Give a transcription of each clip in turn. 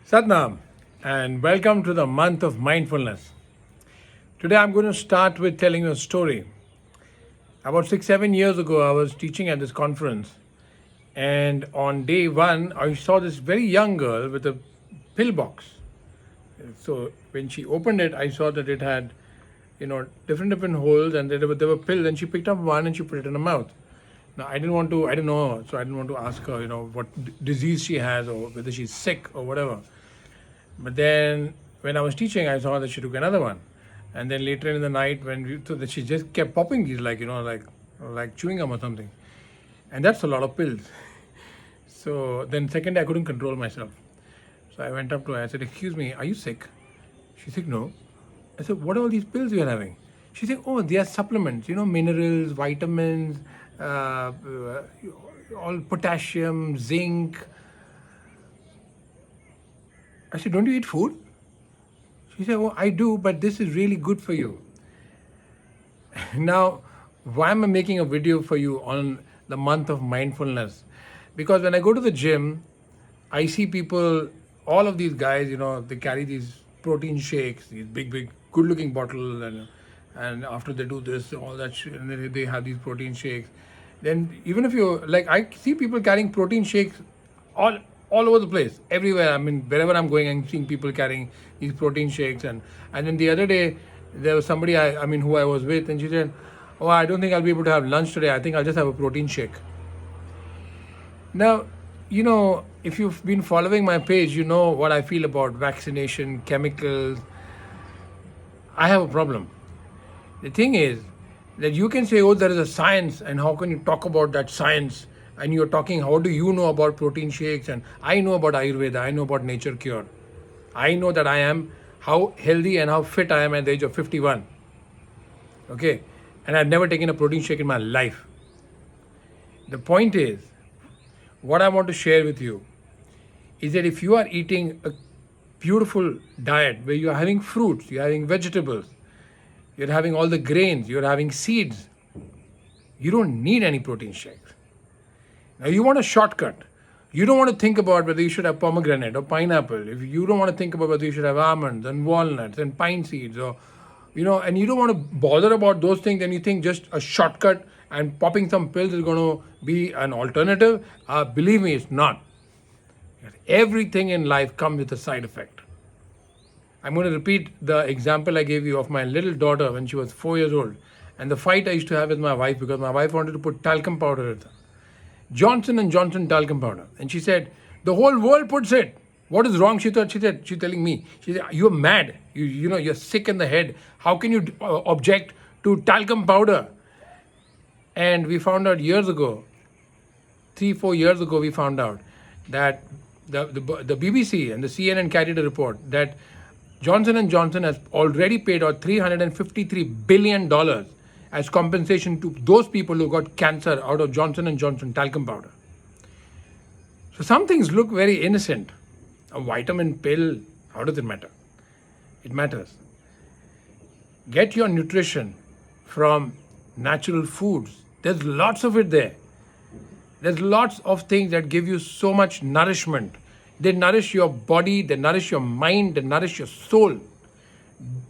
Satnam, and welcome to the Month of Mindfulness. Today I'm going to start with telling you a story. About 6, 7 years ago, I was teaching at this conference, and on day one, I saw this very young girl with a pill box. So when she opened it, I saw that it had, different holes, and there were pills. And she picked up one and she put it in her mouth. Now I didn't know her, so I didn't want to ask her, what disease she has or whether she's sick or whatever. But then when I was teaching, I saw that she took another one, and then later in the night so that she just kept popping these like chewing gum or something, and that's a lot of pills. So then second day I couldn't control myself, so I went up to her. I said, "Excuse me, are you sick?" She said, "No." I said, "What are all these pills you are having?" She said, "Oh, they are supplements. Minerals, vitamins, all potassium, zinc." I said, "Don't you eat food?" She said, "Oh, I do, but this is really good for you." Now, why am I making a video for you on the month of mindfulness? Because when I go to the gym, I see people, all of these guys, they carry these protein shakes, these big, good-looking bottles, and after they do this, all that shit, and then they have these protein shakes. Then even if you like, I see people carrying protein shakes all all over the place, everywhere. I mean, wherever I'm going, I'm seeing people carrying these protein shakes. And then the other day, there was somebody who I was with, and she said, "Oh, I don't think I'll be able to have lunch today. I think I'll just have a protein shake." Now, if you've been following my page, you know what I feel about vaccination, chemicals. I have a problem. The thing is that you can say, "Oh, there is a science," and how can you talk about that science? And you're talking, how do you know about protein shakes? And I know about Ayurveda, I know about nature cure. I know that I am how healthy and how fit I am at the age of 51. Okay? And I've never taken a protein shake in my life. The point is, what I want to share with you is that if you are eating a beautiful diet where you're having fruits, you're having vegetables, you're having all the grains, you're having seeds, you don't need any protein shakes. Now you want a shortcut. You don't want to think about whether you should have pomegranate or pineapple. If you don't want to think about whether you should have almonds and walnuts and pine seeds and you don't want to bother about those things, and you think just a shortcut and popping some pills is going to be an alternative, believe me, it's not. Everything in life comes with a side effect. I'm going to repeat the example I gave you of my little daughter when she was 4 years old, and the fight I used to have with my wife because my wife wanted to put talcum powder in her. Johnson & Johnson talcum powder. And she said, "The whole world puts it. What is wrong?" She's telling me. She said, "You're mad. You're sick in the head. How can you object to talcum powder?" And we found out years ago, 3, 4 years ago, we found out that the BBC and the CNN carried a report that Johnson & Johnson has already paid out $353 billion as compensation to those people who got cancer out of Johnson & Johnson talcum powder. So some things look very innocent. A vitamin pill, how does it matter? It matters. Get your nutrition from natural foods. There's lots of it there. There's lots of things that give you so much nourishment. They nourish your body, they nourish your mind, they nourish your soul.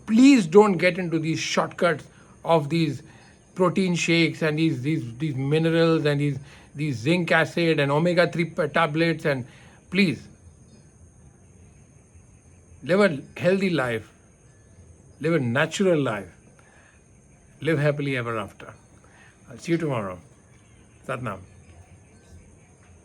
Please don't get into these shortcuts of these protein shakes and these minerals and these zinc acid and omega-3 tablets. And please, live a healthy life, live a natural life, live happily ever after. I'll see you tomorrow. Satnam.